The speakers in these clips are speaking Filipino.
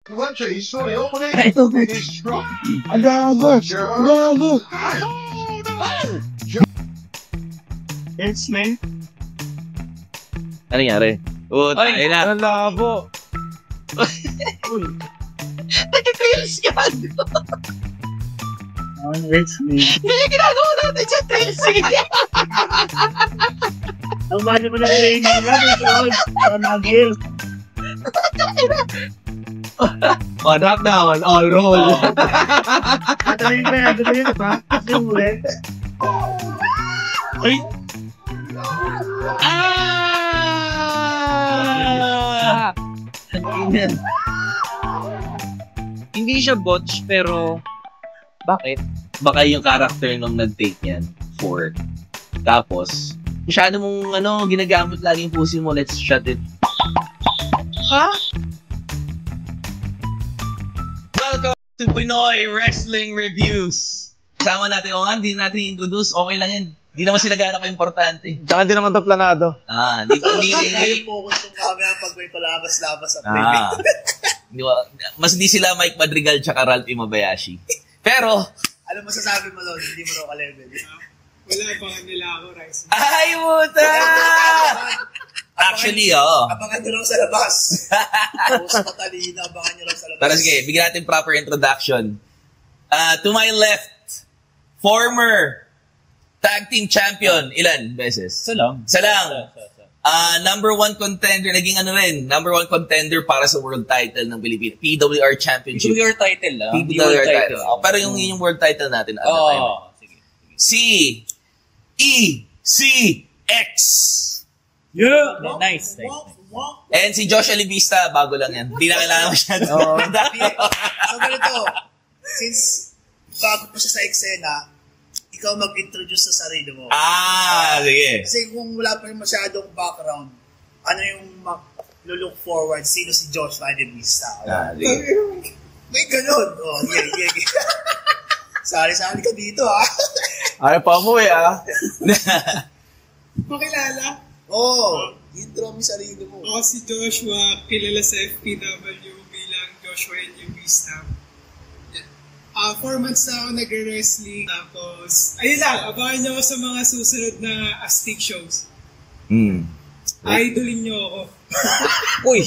It's me. Ano nangyari? Ay na. Ang labo. Nag-trails yan. It's me. Hindi ginagawa natin sa trails. Ang mahal mo ng training natin. Panagil. Knockdown, all roll. Patayin pa pa. Kasi ulit. Ay! Hindi siya botch, pero bakit? Baka yung character nung nag-take yan, 4. Tapos, masyado mong ginagamit lagi yung pusi mo, let's shut it. Ha? Welcome to Pinoy Wrestling Reviews! Kasama natin, hindi natin introduce, okay lang yan. Hindi naman sila gano'n ka-importante. Tsaka hindi naman ito planado. Hindi focus yung camera pag may palabas-labas at mas hindi sila Mike Madrigal tsaka Ralph Imabayashi. Pero, alam mo, sasabi mo doon, hindi mo raw ka-level. Wala, abangan nila ako, Rice. ay, puta! Actually, Abangan nyo lang sa labas. Post patalina, abangan nyo lang sa labas. Pero sige, bigyan natin proper introduction. To my left, former tag team champion, ilan beses? Isa lang. Number 1 contender, naging number 1 contender para sa world title ng Pilipinas. PWR Championship. PWR title lang. PWR title. Pero yung world title natin, sige. CECX. Yeah! Nice. And si Josh Alibista, bago lang yan. Hindi na kailangan masyado. So ganito, since bago pa siya sa eksena, ikaw mag-introduce sa sarili mo. Sige. Kasi kung wala pa rin masyadong background, ano yung look forward, sino si Josh Alibista? Sige. May ganun. Yeah. Sali-sali ka dito, Ayaw pa mo Pakilala. Intro mo sarili mo. Ako si Joshua, kilala sa FPW bilang Joshua Alibista. 4 months na ako nag-wrestling. Tapos, ayun lang, abangan nyo ako sa mga susunod na Astig shows. Idolin nyo ako. Uy!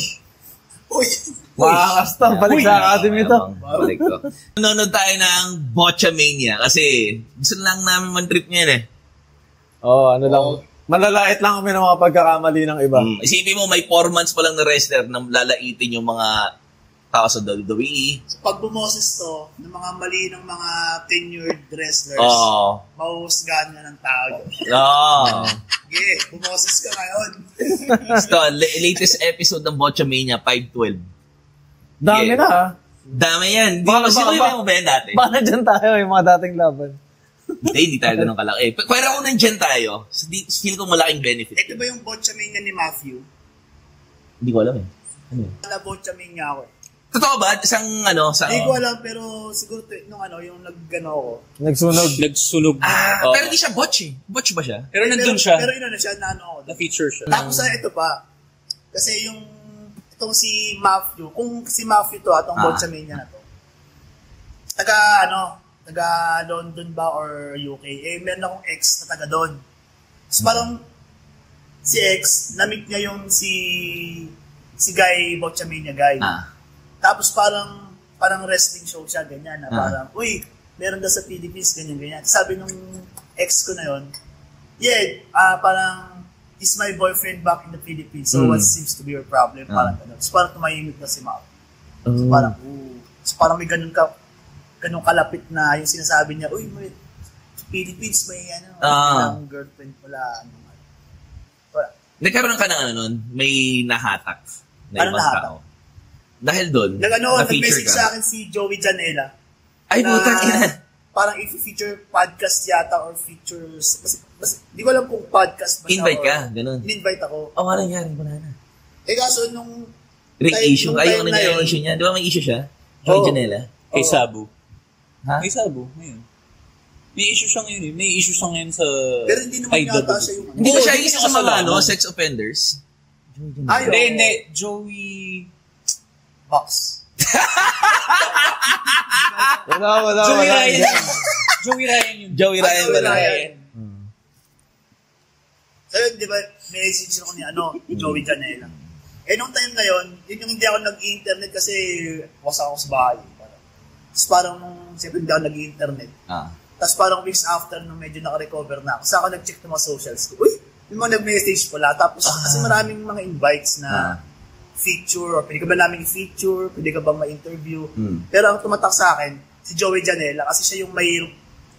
Makakasta, balik sa academy ito. Balik ko. Nanonood tayo ng Botchamania kasi gusto lang namin man-trip niyan lang. Malalait lang kami ng mga pagkakamali ng iba. Isipin mo, may 4 months pa lang na wrestler na lalaitin yung mga tao sa WWE. So, pag bumoses to, ng mga mali ng mga tenured wrestlers, mahuhusgahan na ng tao yun. Bumoses ka ngayon. So, latest episode ng Botchamania, 512. Dami na Dami yan. Sino yung ba yan dati? Baka dyan tayo, yung mga dating laban. Hindi tayo ganun kalaki. Pero kung nandyan tayo, feel ko malaking benefit. Ito ba yung Botchamania ni Matthew? Hindi ko alam Ano yun? Botchamania ako Totoo ba? Hindi ko alam, pero siguro yung ako. Nagsunog. Pero hindi siya botch Botch ba siya? Pero nandun siya. Pero yun siya na Na-feature siya. Tapos ito pa. Kasi itong si Matthew, kung si Matthew to, itong Botchamania na to, taga London ba or UK, meron akong ex na taga doon. Tapos parang si ex, na-meet niya yung si Guy, Botchamania Guy. Tapos parang wrestling show siya, ganyan, na parang, meron daw sa Philippines, ganyan. Sabi nung ex ko na yon, parang, is my boyfriend back in the Philippines, so what seems to be your problem? Parang gano'n. So parang tumahimik na si Mao. So parang may ganun kalapit na yung sinasabi niya, may Philippines, may ilang girlfriend pala. Nagkaroon ka ng nun, may nahatak na ibang tao. Dahil doon, nag-message sa akin si Joey Janela. Ay, putang ina. Parang i-feature podcast yata or features. Di ko alam kung podcast ba siya. Invite ka, ganun. In-invite ako. Walang nangyari, wala na. Kaso nung... Issue. Yung nangyari issue niya. Di ba may issue siya? Joey Janela? Kay Sabu. Ha? Kay Sabu, ngayon. May issue siya ngayon May issue siya ngayon sa... Pero hindi naman yata siya yung... Hindi ba siya isa sa mga sex offenders? Hindi. Joey... Box. Wala. Joey Ryan. Joey Ryan yun. Joey Ryan ba na? So yun, di ba, may message ako ni Joey Janela. Nung time na yun, yun yung hindi ako nag-internet kasi wasak ako sa bahay. Tapos parang, siyempre hindi ako nag-internet. Tapos parang weeks after, nung medyo naka-recover na ako, saka ako nag-check ng mga socials ko. Uy, yung mga nag-message pala. Tapos kasi maraming mga invites na feature, or pwede ka ba namin i-feature, pwede ka bang ma-interview. Pero ang tumatak sa akin, si Joey Janela, kasi siya yung may,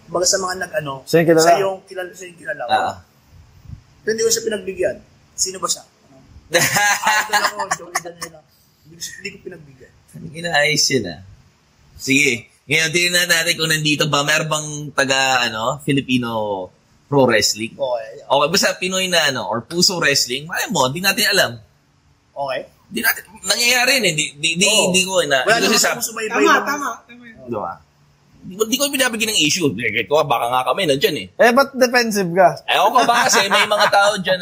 baga sa mga siya yung kilala ko. Pero hindi ko siya pinagbigyan. Sino ba siya? Ako, Joey Janela. Hindi ko pinagbigyan. Inaayos yun Sige. Ngayon, tingnan natin kung nandito ba. Meron bang Filipino pro wrestling? Okay. Basta Pinoy na or puso wrestling, malay mo, hindi natin alam. Okay. Hindi natin, nangyayari hindi ko na. Wala naman akong sumaybay. Tama. Diba? Hindi ko binabigyan ng issue. Baka nga kami nandyan ba't defensive ka? Ako ba kasi may mga tao dyan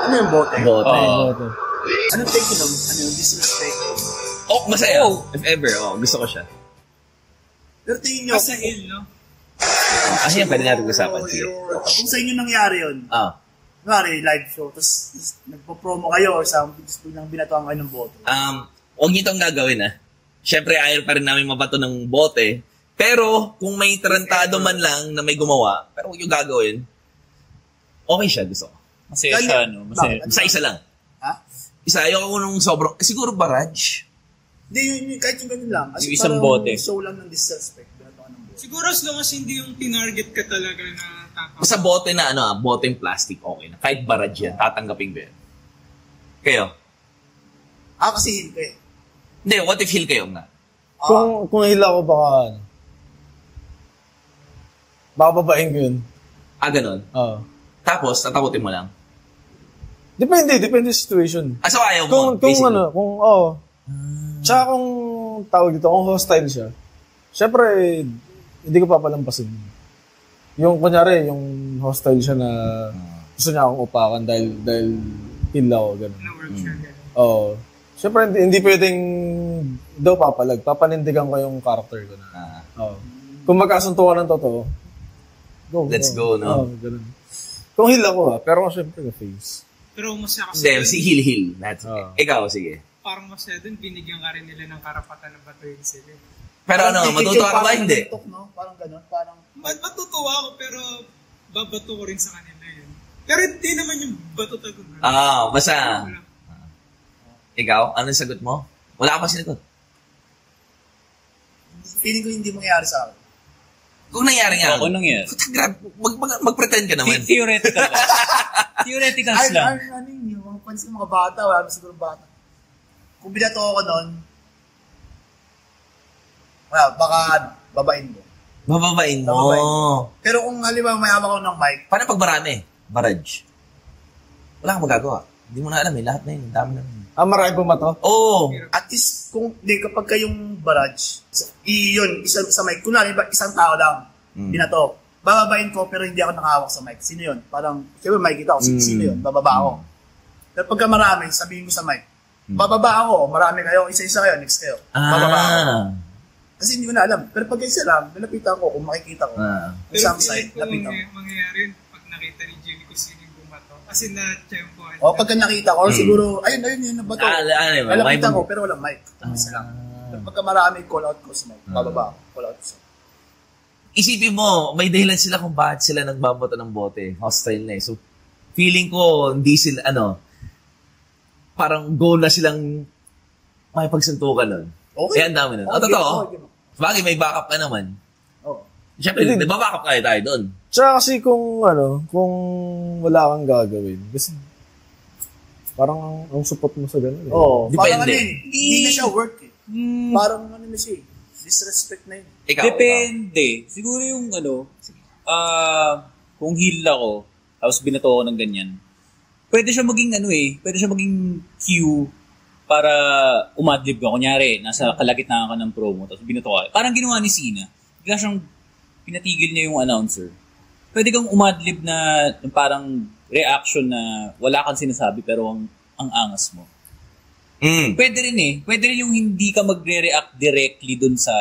Ano yung bote? Bote. Anong take yun? Ano yung disrespect? Masaya. If ever, gusto ko siya. Pero tingin nyo, Sa hill, no? Kasi yan, pwede natin usapan. Sige. Kung sa inyo nangyari yun, live show, tapos nagpo-promo kayo or something, tapos biglang binatuan kayo ng bote. Huwag nyo itong gagawin Siyempre, ayaw pa rin namin mabato ng bote. Pero, kung may tarantado man lang na may gumawa, pero huwag nyo gagawin, okay siya, gusto ko. Masaya siya, Isa lang. Ha? Isa, ayaw ko nung sobrang, siguro barrage. Hindi, kahit yung ganun lang. Yung isang bote. Show lang ng disrespect. Binatuan ng bote. Siguro as long as hindi yung tinarget ka talaga na tatawa. Basta bote na, bote yung plastic, okay na. Kahit barage yan, tatanggapin ko yan. Kayo? Kasi heel ko Hindi, what if heel kayo nga? Kung hila ko baka bababain ko yun. Ganun? Tapos, tatakutin mo lang? Depende sa situation. So ayaw mo, basically? Tsaka kung tawag dito, kung hostile siya, syempre, hindi ko papalampasin. Yung, kunyari, yung hostile siya na gusto niya akong upakan dahil hila ko, gano'n. Syempre, hindi pwedeng daw papalag. Papanindigan ko yung character ko na. Kung magkasuntukan ng totoo, let's go, no? Ganun. Kung hila ko pero syempre ka-face. Pero masaya kasi. Hindi, si heel. That's okay. Ikaw, sige. Parang masaya dun, binigyan ka rin nila ng karapatan na batuhin sila. Pero matutuwa ka ba? Hindi. Parang gano'n, parang... Matutuwa ako, pero babato ko rin sa kanila yun. Pero hindi naman yung bato tago. Basta. Ikaw, anong sagot mo? Wala ka pa sinagot. Feeling ko hindi mangyayari sa akin. Kung nangyari nga. Kung nangyari. Mag-pretend ka naman. Theoretical lang. Theoreticals lang. Yung mga fans ng mga bata, wala naman siguro bata. Kung binato ako noon, baka babain mo. Bababain mo. Pero kung halimbawa may hawak ako ng mic. Paano pag marami? Barrage. Wala kang magagawa. Hindi mo na alam lahat na yun. Dami na yun. Marami po mato? Oo. At least, kapag kayong barrage, yun, sa mic, kunwari, isang tao lang, binato. Bababain ko, pero hindi ako nakahawak sa mic. Sino yun? Parang, siyempre, makikita ko, sino yun? Bababa ako. Pero pagka marami, sabihin ko sa mic, bababa ako, marami kayo, isa-isa kayo, next kayo. Bababa ako. Kasi hindi ko na alam. Pero pag isa lang, nalapitan ko, kung makikita ko, isang side, lapitan ko. Mangyayari yun, pag nakita ni Jimmy kung sino yung bumato. Kasi na-tempo. Pagka nakita ko, or siguro, ayun, yung nabato. Nalapitan ko, pero walang mic. Isa lang. Pero pagka marami, call out ko sa mic. Bababa ako, call out ko sa mic. Isipin mo, may dahilan sila kung bakit sila nagbabato ng bote. Hostile na So, feeling ko, hindi sila, parang goal na silang makipagsuntukan nun. Okay. Ang dami nun. Totoo. Bagay, may backup ka naman. Siyempre, nagba-backup tayo doon. Tsaka kasi kung wala kang gagawin, kasi parang ang support mo sa gano'n. Depende. Parang hindi na siya work Parang na siya disrespect na yun. Depende. Siguro yung kung heal ako, tapos binato ko ng ganyan, pwede siya maging pwede siya maging cue para umadlib ka. Kunyari, nasa kalagitnaan ka ng promo, tapos binato ka. Parang ginawa ni Cena. Bigla siyang pinatigil niya yung announcer. Pwede kang umadlib na parang reaction na wala kang sinasabi pero ang ang angas mo. Pwede rin eh. Pwede rin yung hindi ka magre-react directly dun sa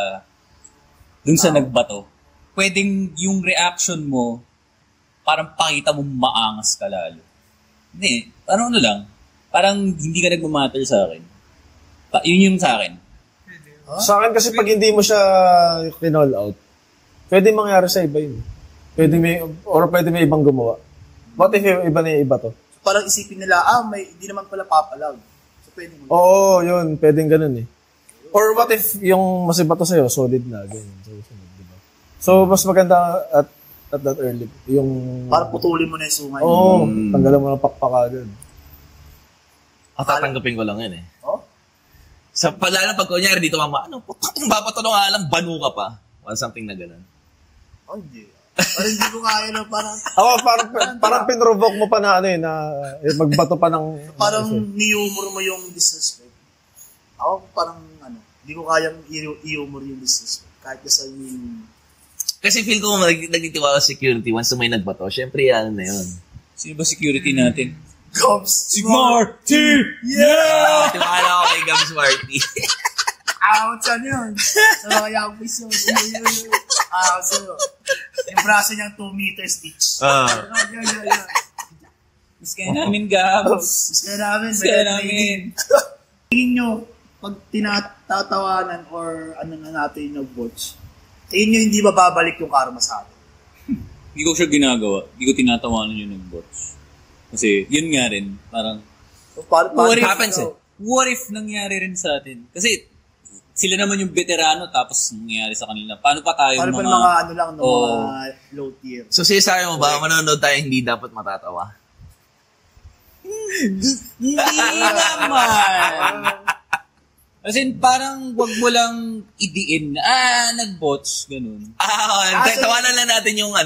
nagbato. Pwedeng yung reaction mo, parang pakita mo maangas ka lalo. Hindi, parang ano lang. Parang hindi ka nagmamatter sa akin. Yun yung sa akin. Sa akin kasi pag hindi mo siya kinall out, pwede mangyari sa iba yun. Pwede may ibang gumawa. What if iba na yung iba to? Parang isipin nila, hindi naman pala papalag. So, pwede mo. Oo, yun. Pwedeng ganun eh. Or what if yung mas iba to sa'yo, solid na. Ganyan. Diba? So, mas maganda at that early. Yung... Parang putulin mo na yung sungay. Oo, tanggalan mo ng pakpaka dun. Tatanggapin ko lang yun eh. Oh? Lalo pag kunyari dito mama, putang babato nga lang, banu ka pa. Or something na ganun. Hindi. Parang hindi ko kaya na parang... Ako, parang pinrovoke mo pa na magbato pa ng... Parang ni-humor mo yung disrespect. Ako parang hindi ko kayang i-humor yung disrespect. Kahit sa yung... Kasi feel ko nagtitiwala sa security once may nagbato. Siyempre, na yun. Sino ba security natin? Gobs! Marty! Yeah! Tiwala ko kay Gabs Marty. Saan yun? Sa mga young boys yun. So, yung braso niyang 2 meters each. Yan. Miss kaya namin, Gabs. Miss kaya namin. Tingin nyo, pag tinatawanan or na natin nag-watch, tingin nyo hindi ba babalik yung karma sa atin? Hindi ko siya ginagawa. Hindi ko tinatawanan yung nag-watch. Kasi, yun nga rin. Parang, what if nangyari rin sa atin? Kasi, sila naman yung veterano tapos nangyari sa kanila. Paano pa tayo mga... mga low tier. So, sinasabi mo ba, manonood tayo hindi dapat matatawa? Hindi naman. As in, parang wag mo lang idiin na, nag-bots, ganun. Tawanan lang natin yung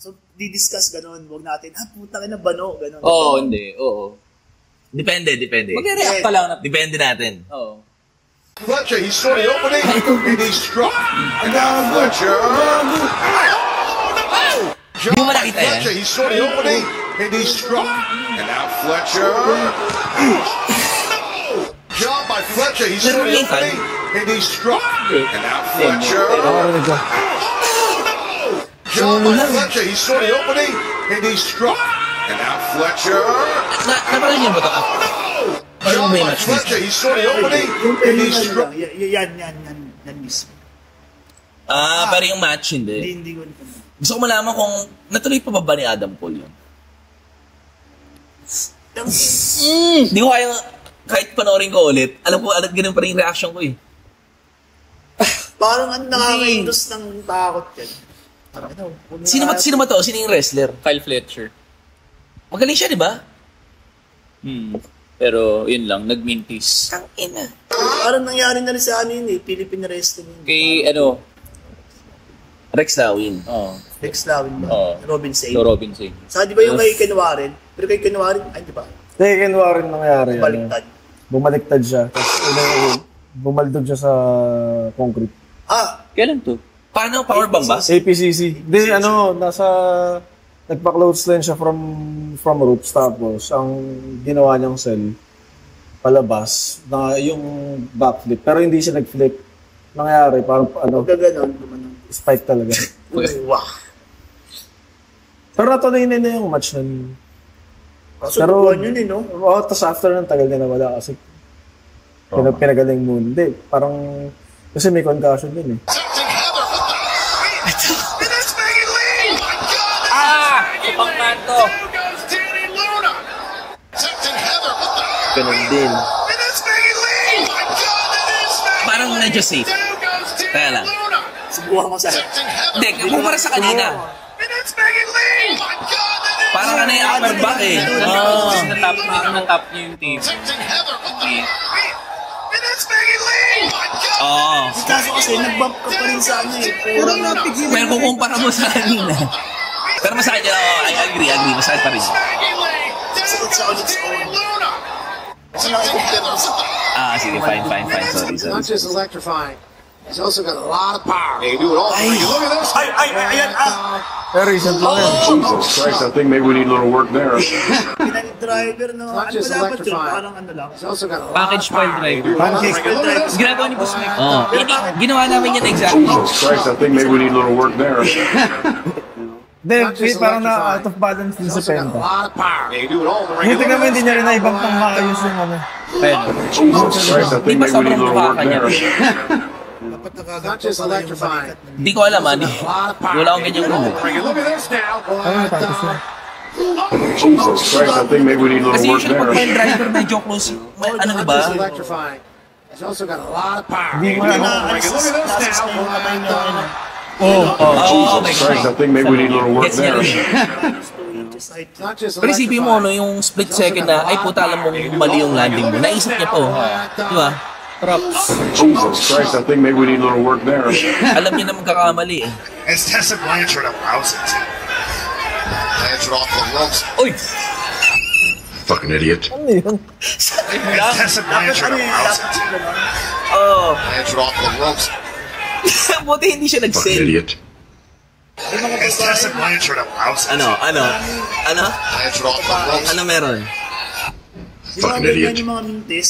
So, di-discuss ganun. Wag natin, puta ka na bano, ganun. Oo, hindi. Oo. Depende. Mag-react pa lang. Depende natin. Oo. Fletcher, he saw the opening, and he struck. And now Fletcher. Hindi mo nakita yan? Fletcher, he saw the opening, and he struck. And now Fletcher. Job by Fletcher, he saw the opening, and he struck. And now Fletcher. Job by Fletcher, he saw the opening, and he struck. And now Fletcher. Napanood niyo ba ito? Job by Fletcher, he saw the opening, and he struck. Yan mismo. Pero yung match, hindi. Hindi ko. Gusto ko malaman kung natuloy pa ba ni Adam Cole yun? Hindi ko kaya, kahit panoorin ko ulit, alam ko, ganun pa rin yung reaction ko eh. Parang nakakaindos ng takot yan. Sino ba to? Sino yung wrestler? Kyle Fletcher. Magaling siya, di ba? Pero, yun lang, nag-mintis. Ang ina. Parang nangyari na rin sa Philippine wrestling. Kay, Rex Lawin. Rex Lawin ba? Robin Sane. Robin Sane. Sa di ba yung kay Ken Warren? Pero kay Ken Warren, di ba? Kay Ken Warren nangyari. Bumaliktad siya. Tapos, bumaldog siya sa concrete. Kailan to? Paano? Powerbomb ba? APCC. Hindi, nagpa-clothesline siya from ropes. Tapos, ang ginawa niyang cell, palabas, na yung backflip. Pero hindi siya nag-flip. Nangyari, parang spike talaga. Wow. Pero natuloy na yung match nun. Pero yun no? Tapos after ng tagal na nawala kasi pinagaling muna. Hindi, parang kasi may concussion din eh. Pangkanto. Ganun din. Parang medyo safe. Kaya lang. Subuhan mo sa... Hindi, kumpara sa kanina. Parang yung upper back eh. Natap niya yung team. Kaso kasi, nag-bump ka pa rin sa Pero kukumpara mo sa kanina. Pero masakit yun. I agree. Masakit pa rin. Sakit sa on its own. Kasi nakikumpare mo sa... Sige. Fine. Sorry. Not just electrifying. He's also got a lot of power. He can do it all. Look at this. Ayan, Pero recent lang yan. Jesus Christ, I think maybe we need a little work there. driver na, Not ano just ba dapat yun? electrifying. Parang ano lang. He's also got a lot Package of file power. driver. Pancake. Ginagawa ni Boss Mike. Oo. Ginawa namin yan exactly. Jesus Christ, I think maybe we need a little work there. Hindi, Not just parang na electrifying. out of balance din He's sa also got a Penta. lot of power. He can do it all. Buti kami hindi niya rin na ibang pang maayos yung ano. Jesus Christ, I Di think ba maybe we need sobrang a little mukha work ka niya? there. Dapat Not nagaganto just pala yung electrifying. balikat. Hindi ko alam, ani. Wala akong ganyang rule. Look at this now. Ano, tapos yun. Jesus Christ, I think maybe we need a Kasi little work usually pag there. may driver medyo close, ano Not ba? just electrifying. He's also got a lot of power. Hindi mo Hindi ano. na, alis Look at this na now. yung kamay niya. Oh my Jesus Christ, I God. think maybe we need a little work Gets niya there. rin. Not just Pero isipin mo, no, yung split second na, ay puta, alam mong mali yung landing mo. Naisip niya to. Di ba? Jesus Christ, I think maybe we need a little work there. Alam niya na magkakamali eh. As Tessa Blanchard allows it. Blanchard off the ropes. Uy! Fucking idiot. Ano yun? As Tessa Blanchard allows it. Oh. Blanchard off the ropes. Buti hindi siya Fucking nag-sell. idiot. As Tessa Blanchard allows it. Ano? Blanchard off the ropes. Ano meron? Yung mga Fucking ganyan idiot. yung mga mintis.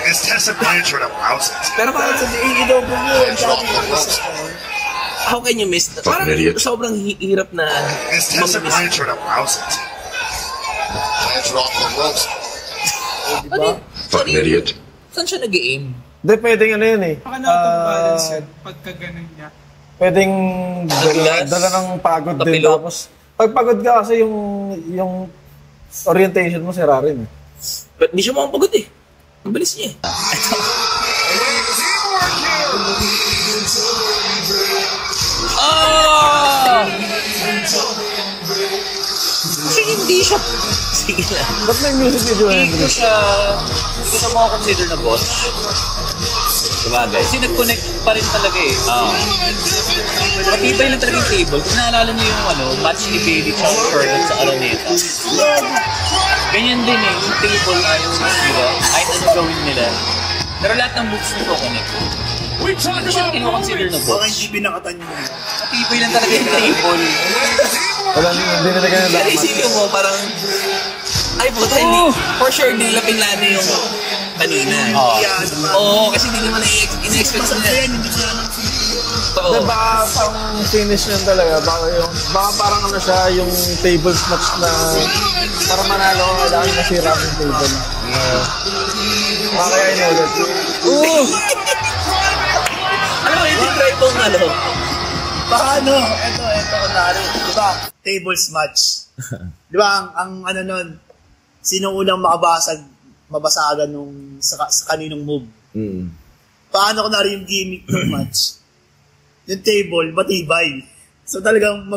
As Tessa Blanchard allows it. Pero parang Sa i-double mo, ang dami yung isa. how can you miss? Parang idiot. sobrang hirap na As Tessa mag-miss. Blanchard allows it. Blanchard off the ropes. Fucking idiot. Saan siya nag-aim? Hindi, pwedeng ano yun eh. Baka na out of balance yun pagka ganun niya. Pwedeng Nadulas. dala ng pagod din. Tapilok. Tapos, pag pagod ka kasi yung orientation mo sira rin eh. But hindi siya mukhang pagod eh. Ang bilis niya eh. Oh! Kasi hindi siya... Sige lang. Ba't may music video Hindi Henry? ko siya, hindi ko siya makakonsider na boss. Sabagay. Kasi nag-connect pa rin talaga eh. Matibay lang talaga yung table. Kung naalala niyo yung match ni Bailey tsaka Charlotte sa Araneta. Ganyan din eh, yung table ayaw sila. Kahit ano gawin nila. Pero lahat ng moves nito connect. Hindi siya kinoconsider na Baka boss. hindi binakatan niya. Matibay lang talaga yung table. Wala, hindi na kaya Pero dapat. isipin mo, parang... Ay puta, hindi. For sure, hindi nila pinlano yung kanina. Oo, kasi hindi naman in-expect Basta nila. yan, hindi ko na Oo. Hindi, baka pang finish yan talaga. Baka parang ano siya, yung tables match na para manalo ka, kailangan masira yung table. Baka kaya inulit. Alam mo, hindi try itong ano. Paano? Ito, kunwari. Di ba? Tables match. Di ba, ang ano nun, sino unang mabasagan nung sa kaninong move? Paano kunwari yung gimmick ng match? Yung table, matibay. So talagang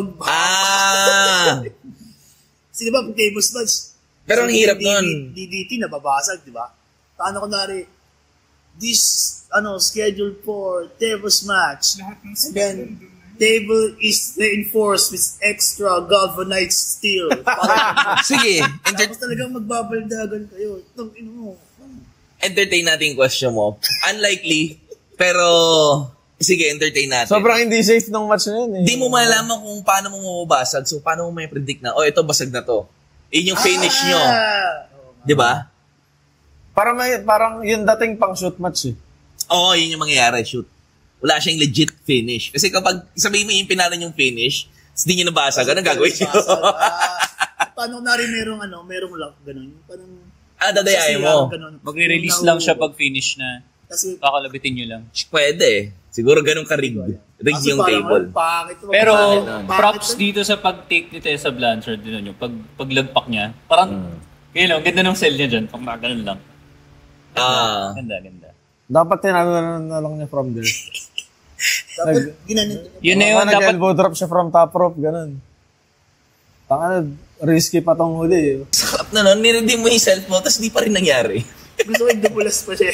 Kasi di ba, pag tables match, Pero ang hirap nun. DDT nababasag, di ba? Paano kunwari, this, scheduled for tables match. Lahat ng And then, table is reinforced with extra galvanized steel. Sige, Tapos talagang magbabaldagan kayo. Itong mo. entertain natin yung question mo. Unlikely, pero sige, entertain natin. Sobrang hindi safe ng match na yun eh. Di mo malalaman kung paano mo mababasag. So, paano mo may predict na, ito basag na to. Yun yung finish nyo. Di ba? Parang yung dating pang shoot match eh. Oo, yun yung mangyayari. Shoot. Wala siyang legit finish. Kasi kapag sabihin mo yung pinalan yung finish, hindi nyo nabasag, anong gagawin nyo? Paano na rin merong lock, ganun. Parang, Dadayain mo. Magre-release lang siya pag finish na. Kasi, Kakalabitin nyo lang. Pwede. Siguro ganun ka-rig. Rig kasi yung parang, table. Pero pangit props nun. dito sa pag-take ni Tessa Blanchard din yung paglagpak niya. Parang, ang ganda ng sell niya dyan. Pag ganun lang. Ganda. Dapat tinalo na lang niya from there. Dapat ginanito. Yun na yun, dapat Nag-elbow drop siya from top rope, ganun. Tanga, risky pa tong huli eh. Sarap na nun, niredeem mo yung self mo, tapos di pa rin nangyari. Gusto ko yung dubulas pa siya.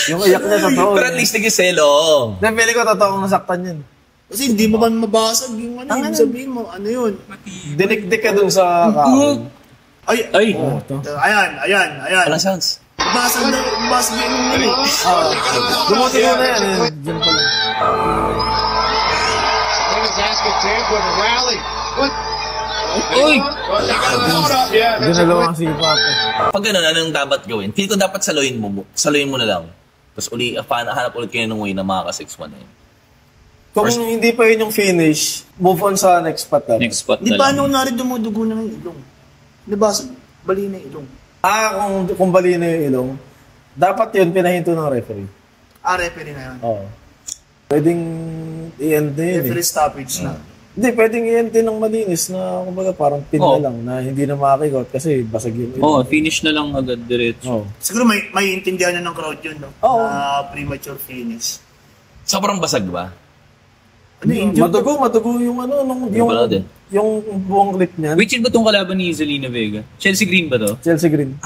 Yung iyak niya totoo. Pero at least nag-sell, oo. Then, pili ko totoo nasaktan yun. Kasi hindi mo man mabasag yung yung sabihin mo, ano yun? Dinikdik ka dun sa kaon. Ay! Ay! Ayan. Walang sounds. Basag yung nila eh. Dumote ko na yan. Diyan pala. Uy! Ginalawa si Papa. Pag gano'n, anong dapat gawin? Feel ko dapat saluhin mo na lang. Tapos hanap ulit kayo ng way na makaka-6-1 na yun. Kung hindi pa yun yung finish, move on sa next spot na. Next spot Di na ba lang. nung nari dumudugo na yung ilong? Di ba? Bali na yung ilong. Kung bali na yung ilong, dapat yun pinahinto ng referee. Referee na yun. Oo. Pwedeng i-end na yun Referee stoppage na. Hindi, pwedeng i-end din ng malinis na kumbaga parang pin na lang na hindi na makakikot kasi basag yung ilong. Finish na lang agad diretso. Siguro may intindihan na ng crowd yun, no? Oo. Na premature finish. Sobrang basag ba? Ano yung Madugo yung yung buong clip niyan. Which ba itong kalaban ni Zelina Vega? Chelsea Green ba to? Chelsea Green.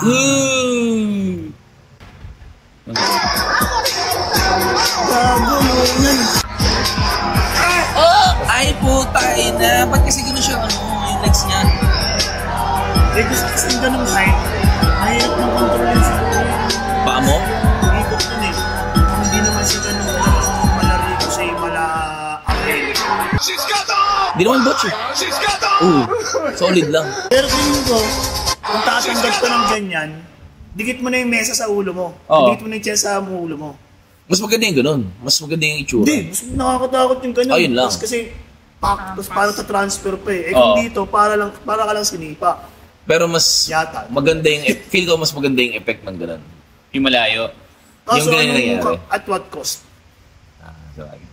Gago mo yan. Ay, putay na. Ba't kasi gano'n siya, yung legs niya? Gusto kasi ganun height. Mahirap ng control yun sa Paa mo? ikot nun eh. Hindi naman siya ganun malari ko siya yung mala-akil. Hindi naman botch eh. Solid lang. Pero tingin ko, kung tatanggap ka ng ganyan, dikit mo na yung mesa sa ulo mo. Dikit mo na yung chest sa ulo mo. Mas maganda yung ganun. Mas maganda yung itsura. Hindi, mas nakakatakot yung ganyan. Ayun lang. Tapos kasi, tapos parang ta-transfer pa eh. Kung dito, para ka lang sinipa. Pero mas Yata. maganda yung, feel ko mas maganda yung effect ng ganun. Yung malayo. Kaso ganyan nangyayari. at what cost? Sabagay.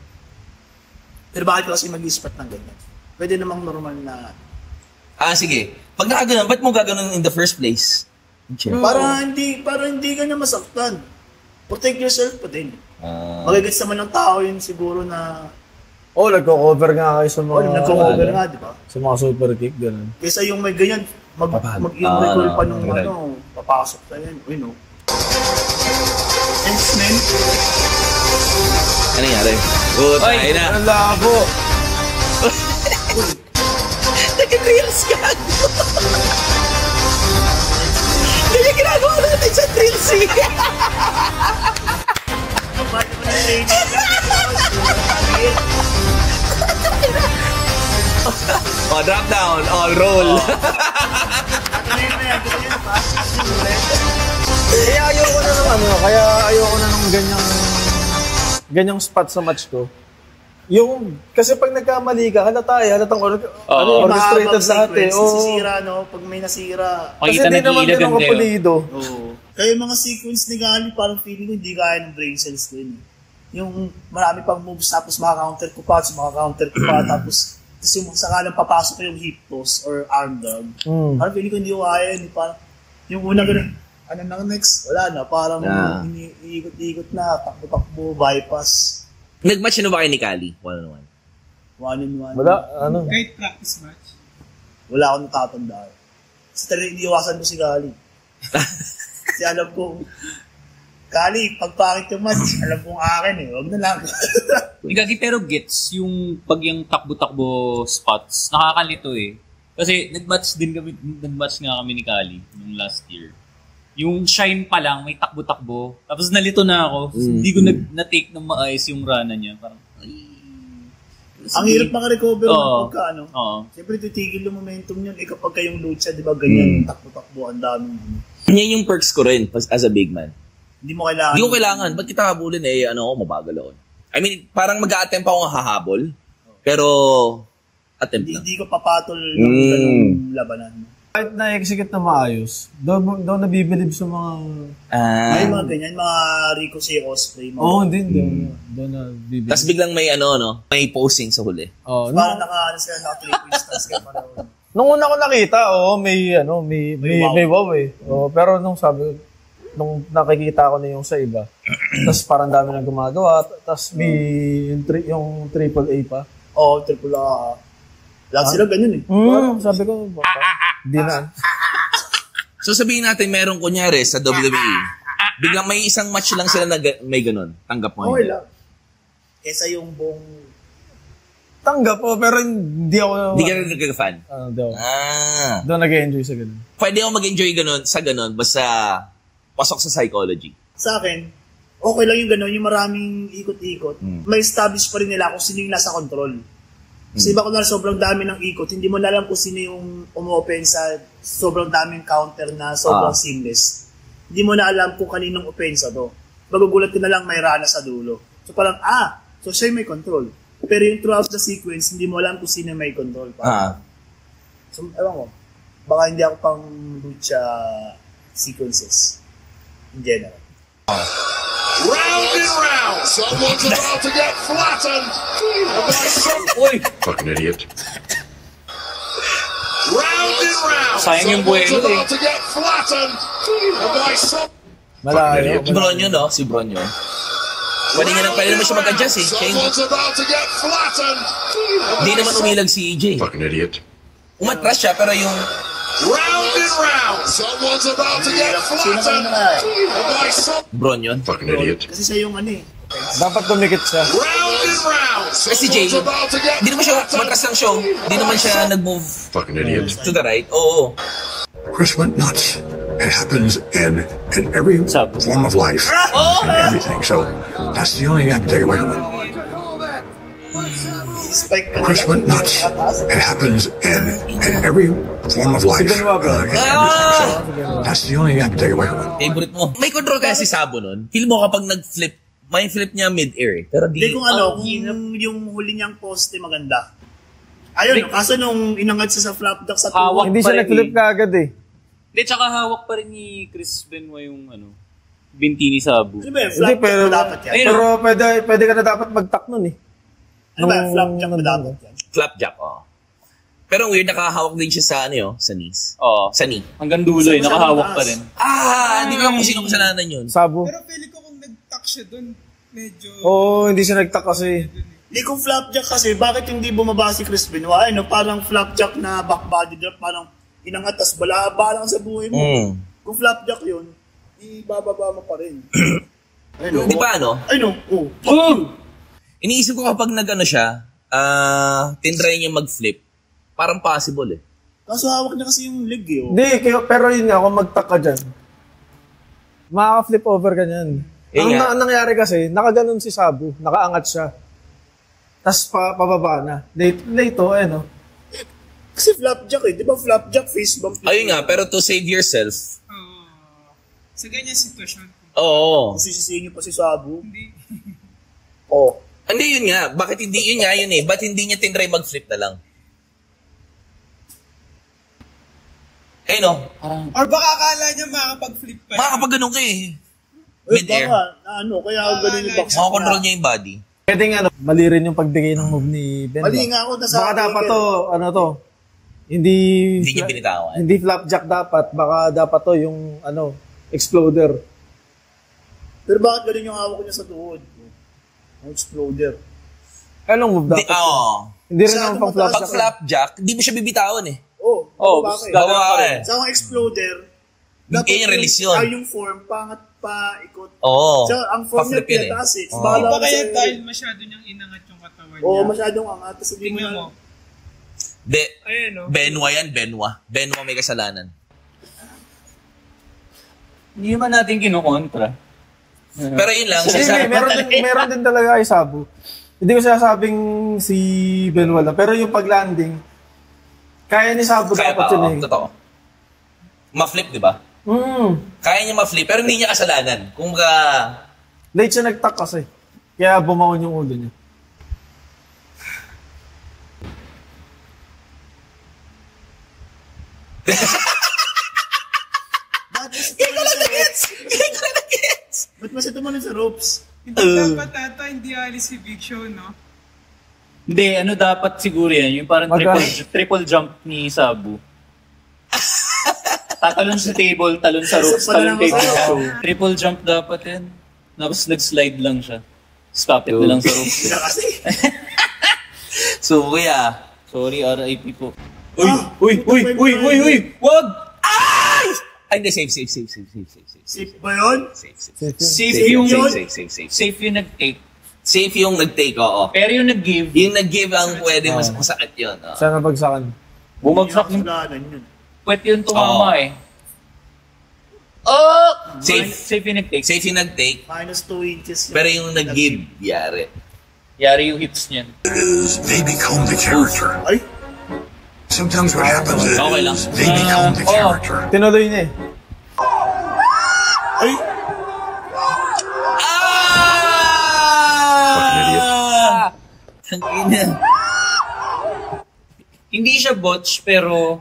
Pero bakit kasi mag-ispat ng ganyan? Pwede namang normal na... Sige. Pag nakaganon, ba't mo gaganon in the first place? Para hindi ka na masaktan. Protect yourself pa din. Magagets naman ng tao yun siguro na... Nagko-cover nga kayo sa mga... nagko-cover nga, di ba? Sa mga super kick, gano'n. Kesa yung may ganyan, mag-recall pa nung papasok na yan. You know. Thanks, man. Ano nangyari? Tayo na. Ang labo! Nag-reels ka! Kaya ginagawa natin sa drills eh! Kapag mo na training Drop down. Roll. Kaya ayoko na ng ganyang spot sa match ko. Kasi pag nagkamali ka, halatang orchestrated lahat eh. Nasisira, no? Pag may nasira. Kasi hindi naman ganun kapulido. Kaya yung mga sequence ni Gali, parang feeling ko hindi kaya ng brain cells ko yun. Yung marami pang moves, tapos maka-counter ko pa, tapos yung sakalang papasok yung hip toss or arm drag. Parang feeling ko hindi ko kaya yun. Parang, yung una ganun, ano na next? Wala na. Parang iikot-ikot na, takbo-takbo, bypass. Nag-match na ba kayo ni Kali? 1-on-1? 1-on-1. Wala, Kahit practice match. Wala akong natatandaan. Kasi talagang iniiwasan ko si Gali. Kasi alam ko, Gali, pagpakit yung match, alam kong akin eh. Huwag na lang. Gagi, pero gets yung pag yung takbo-takbo spots, nakakalito eh. Kasi nag-match nga kami ni Kali nung last year. Yung shine pa lang, may takbo-takbo. Tapos nalito na ako. Hindi ko na-take ng maayos yung rana niya. Parang, Ang hirap makarecover pagka ano. Siyempre, titigil yung momentum yun. Kapag kayong load siya, di ba, ganyan, takbo-takbo, ang daming. Yan yung perks ko rin as a big man. Hindi mo kailangan. Hindi ko kailangan. Ba't kita habulin mabagal ako. I mean, parang mag-a-attempt ako hahabol. Pero, attempt na. Hindi ko papatol yung labanan. Kahit na-execute na maayos, doon nabibilib sa mga... May mga ganyan, mga Ricochet Osprey. Hindi. Doon nabibilib. Tapos biglang may may posing sa huli. Parang sila sa 3 points, tapos gano'n. Nung una ko nakita, may wow eh. Pero nung nakikita ko na yung sa iba, tapos parang dami nang gumagawa, tapos may yung AAA pa. Triple A. Lahat sila ganyan eh. Sabi ko, hindi na. So sabihin natin, meron kunyari sa WWE, biglang may isang match lang sila na may ganun. Tanggap mo. Okay lang. Kesa yung buong... Tanggap po, pero hindi ako... Hindi ka rin nagka-fan? Doon nag-enjoy sa ganun. Pwede ako mag-enjoy sa ganun, basta pasok sa psychology. Sa akin, okay lang yung gano'n, yung maraming ikot-ikot. May establish pa rin nila kung sino yung nasa control. Kasi iba kunwari sobrang dami ng ikot, hindi mo na alam kung sino yung umu-open sa sobrang daming counter na sobrang seamless. Hindi mo na alam kung kaninong opensa to. Magugulat ka na lang may rana sa dulo. So parang, so siya may control. Pero yung throughout the sequence, hindi mo alam kung sino may control. So, ewan ko. Baka hindi ako pang lucha sequences. In general. Round and round. Someone's about to get flattened. Fucking idiot. Round and round. Sayang yung buhay Someone's nun about to get flattened. Malayo. Si Bronyo, no? Si Bronyo. Pwede naman siya mag-adjust eh. Someone's about to get flattened. Hindi naman umilag si EJ. Fucking idiot. Umatras siya, pero yung... Round and round. Someone's about to get flattened. Bronyo. Fucking idiot. Kasi siya yung Dapat dumikit siya. Round and round. Kasi Jay, hindi naman siya umatras ng show. Hindi naman siya nag-move Fucking idiot. to the right. Oo. Chris went nuts. It happens in every form of life and everything. So that's the only thing I can take away from it. Chris went nuts. It happens in every form of life and everything. So that's the only thing I can take away from it. Favorite mo. May control kaya si Sabo nun. Feel mo kapag nag-flip, may flip niya mid-air eh. Pero di... Hindi kung kung yung huli niyang poste maganda. Ayun, kaso nung inangat siya sa flap duck sa Hawak. Hindi siya nag-flip ka agad eh. Hindi, tsaka hawak pa rin ni Chris Benoit yung binti ni Sabu. Ano ba yun? Flap duck ba dapat yan? Pero pwede ka na dapat mag-tuck nun eh. Ano ba? Flap duck ba dapat yan? Flapjack, Pero weird, nakahawak din siya sa sa knees. Oo. Sa knee. Hanggang dulo eh, nakahawak pa rin. Hindi ko kung sino kasalanan yun. Sabo. Pero feeling ko kung nag-tuck siya dun, medyo... Oo, hindi siya nag-tuck kasi. Hindi kung flapjack kasi, bakit hindi bumaba si Chris Benoit? Parang flapjack na back body drop, parang inangat, tas balaba lang sa buhay mo. Kung flapjack yun, ibababa mo pa rin. Di ba iniisip ko kapag siya, tinry niya mag-flip, parang possible eh. Kaso hawak niya kasi yung leg eh. Hindi, pero yun nga, kung mag-tuck ka dyan, makaka-flip over ka niyan. Ang nangyari kasi, nakaganon si Sabu, nakaangat siya. Tapos pababa na. Late Kasi flapjack eh. Di ba flapjack face bump? Ayun nga, pero to save yourself. Sa ganyan sitwasyon. Oo. Kasi sisingin pa si Sabu. Hindi. Hindi yun nga. Bakit hindi yun nga yun eh? Ba't hindi niya tinry mag-flip na lang? Or baka akala niya makakapag-flip pa. Makakapag ganun ka eh. Mid-air. Kaya ganun yung box. Makakontrol niya yung body. Pwede nga, mali rin yung pagbigay ng move ni Ben. Mali nga ako. Baka dapat hindi niya binitawan. Hindi flapjack dapat. Baka dapat yung exploder. Pero bakit ganun yung hawak niya sa tuhod? Ang exploder. Anong move dapat? Hindi rin naman pang flapjack. Pag flapjack, hindi mo siya bibitawan eh. Bakit? Bakit? Sa mga exploder, yung release yun. Yung form, pangat pa ikot. Oo. So, ang form niya pinataas eh. Baka kaya dahil masyado niyang inangat yung katawan niya. Masyadong angat. Tingnan mo. Benoit yan, Benoit. Benoit may kasalanan. Hindi naman natin kinukontra. Pero yun lang. Meron din talaga kay Sabu. Hindi ko sinasabing si Benoit lang. Pero yung pag-landing, kaya ni Sabu dapat yun eh. Totoo. Ma-flip, di ba? Kaya niya ma-flip, pero hindi niya kasalanan. Kung late siya nag-tuck kasi. Kaya bumaon yung ulo niya. Ba't masito mo sa ropes? Hindi dapat hindi alis si Big Show, no? Hindi, dapat siguro yan. Yung parang triple jump ni Sabu. Tatalon sa table, talon sa ropes, talon kay Big Show. Triple jump dapat yan. Tapos nag-slide lang siya. Stop it na lang sa ropes. So, kuya. Sorry, RIP po. Uy! Wag! Ay, hindi. Safe. Safe ba yun? Safe yung nag-take. Safe yung nag-take, oo. Pero yung nag-give. Yung nag-give ang pwede mas masakit yun. Sana bagsakan. Bumagsak yung... Pwede yung tumama eh. Safe yung nag-take. Safe yung nag-take. Minus 2 inches. Pero yung nag-give, yari. Yari yung hips niyan. They become the character. Ay, Sometimes what happens is Okay lang. they become the character. Tinuloy niya eh. ay, Tangina. Hindi siya botch, pero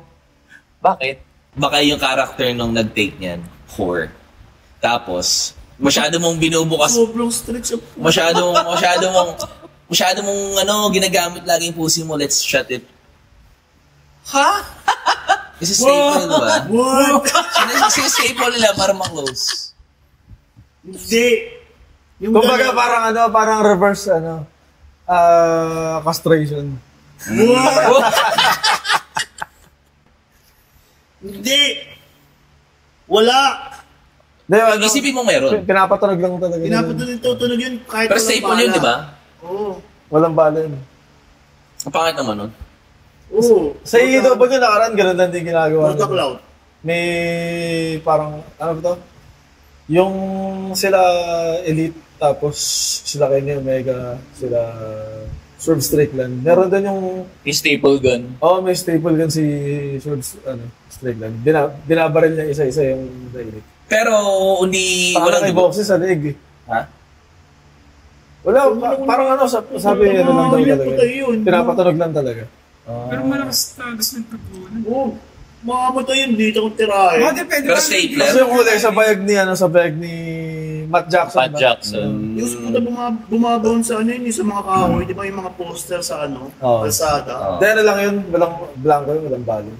bakit? Baka yung character nung nag-take niyan, whore. Tapos, masyado mong binubukas, sobrang stretch up. masyado mong ginagamit lagi yung pussy mo, let's shut it. Ha? Kasi staple, di ba? What? Staple nila para ma-close. Hindi. Yung Kumbaga ganun. parang reverse castration. Hindi. Wala. Isipin mo meron. Pinapatunog lang talaga. Pinapatunog yun kahit Pero walang staple yun, bala. di ba? Oo. Walang bala yun. Ang pangit naman nun. Oo. Sa EW nakaraan, ganun lang din ginagawa. Porta Cloud. May parang, ano ba to? Yung sila Elite, tapos sila Kenny Omega, sila Swerve Strickland. Meron din yung, Yung staple gun. may staple gun si Swerve Strickland. Binabaril niya isa-isa yung Elite. Pero, hindi, Parang walang may dugo. boxes sa leg. Ha? Wala, parang sabi ano lang daw Yun, talaga. patay yun. Pinapatunog lang talaga. Pero malakas tagas ng tubunan. Oo. Makamatay yun dito kung tirahin. Depende Pero ba- stapler. Kasi yung kulay sa bayag ni Matt Jackson. Matt Jackson. Yung puta bumabaon sa ano yun, sa mga kahoy, di ba yung mga poster sa ano, Oo. kalsada. Dahil lang yun, walang blanco yun, walang balo.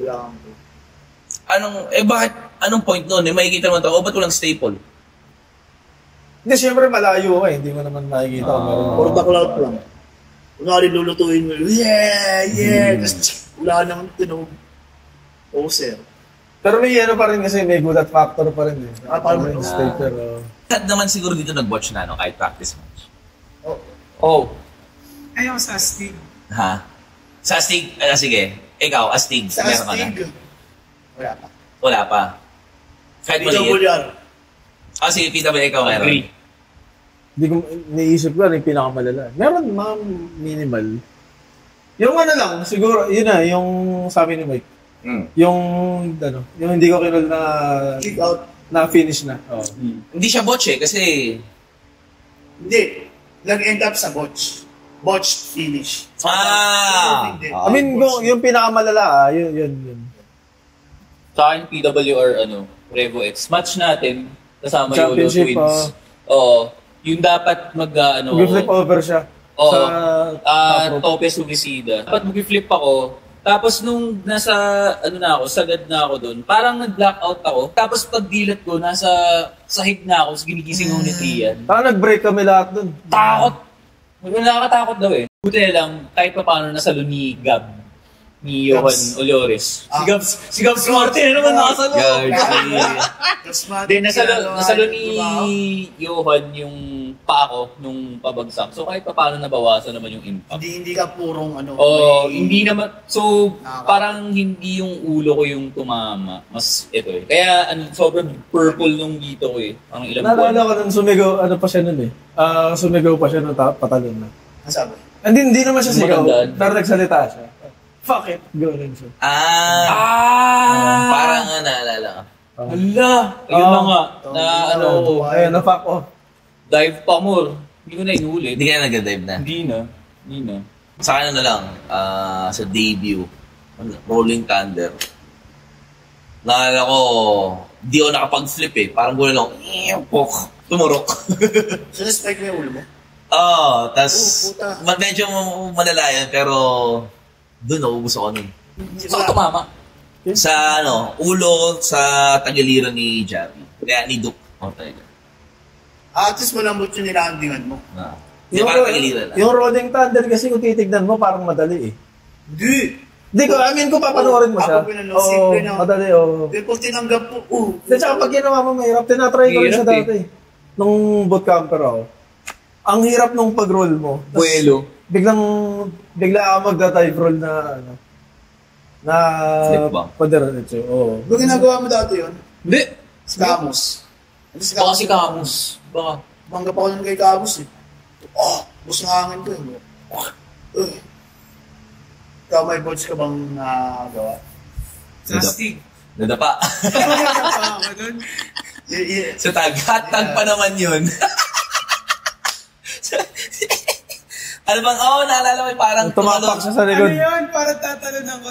Bakit, anong point nun? Makikita mo ito, ba't walang staple? Hindi, siyempre malayo ka eh. Hindi mo naman makikita kung meron. Porta Cloud lang. Kunwari lulutuin mo, yeah! Tapos wala nang tinog. Poser. Pero may ano pa rin kasi, may gulat factor pa rin eh. Parang Yung stapler. Lahat naman siguro dito nag-watch na, kahit practice match. Oh. Ayaw sa astig. Ha? Sa Astig, sige. Ikaw, Astig. Sa meron ka na? astig. Wala pa. Wala pa. Kahit maliit. PWR. Sige, PW, ikaw meron. Agree. Hindi ko, niisip ko ano yung pinakamalala. Meron mga minimal. Yung ano lang, siguro, yun na, yung sabi ni Mike. Yung hindi ko kinul na Kick out. na finish na. Oh. Hindi siya botch kasi Hindi. Nag-end up sa botch. Botch finish. Hindi. I mean, yung pinakamalala, yun. Sa akin, PWR, Revo X. Match natin, kasama YOLO Championship, Twins. Oo. Yung dapat Mag-flip over siya. Oo. Top rope. Tope Suicida. Dapat mag-flip ako. Tapos nung nasa, sagad na ako doon, parang nag-blackout ako. Tapos pagdilat ko, nasa sahig na ako, ginigising ako ni Trian. Parang nag-break kami lahat dun. Takot! Nakakatakot daw eh. Buti lang, kahit pa paano nasa ni Gab, ni Johan Olores. Si Gabs Martin, ano naman nakasalo? Then nasalo ni Johan yung pa ako nung pabagsak. So kahit pa paano nabawasan naman yung impact. Hindi ka purong Hindi naman. So, parang hindi yung ulo ko yung tumama. Mas ito eh. Kaya sobrang purple nung dito ko eh. Ang ilang Naalala ko nung sumigaw, pa siya nun eh. Sumigaw pa siya nung patalon na. Ang sabi? Hindi naman siya sigaw, Magandaan. pero nagsalita siya. Fuck it, gawin siya. parang naalala ko. Hala! Ayun na nga. Ayun, na-fuck off. Dive pa more. Hindi ko na inulit. Hindi ka na nag-dive na. Hindi na. Sa akin na lang, sa debut, Rolling Thunder. Naalala ko, di ako nakapag-flip eh. Parang gula lang, tumurok. Sinuspect mo yung ulo mo? Tas puta. medyo malala yan, pero doon naubos ako nun. Saan ka tumama? Sa ulo, sa tagiliran ni Javi. Kaya ni Duke. Talaga. At least malambot yung nilandingan mo. Hindi parang tagiliran lang. Yung Rolling Thunder kasi kung titignan mo, parang madali eh. Hindi. Kung papanoorin mo siya. Ako pinanood, simple na. Madali, Pero kung tinanggap mo, Tsaka pag ginawa mo mahirap, tinatry ko rin siya Hirap dati. Nung bootcamper ako. Ang hirap nung pag-roll mo. Tas Buelo. Bigla ka magda-dive roll na Flip ba? padiretso. Oo. Kung ginagawa mo dati yun, Hindi. Scamos. Baka si Camus. Baka. Bangga pa ako nun kay Camus eh. Bus ng hangin ko eh. Ikaw may bots ka bang nagawa? Sastig. Nadapa. Nadapa ako dun. So tag pa naman yun. Ano bang, naalala ko parang tumapak siya sa likod. Ano yun? Parang tatalunan ko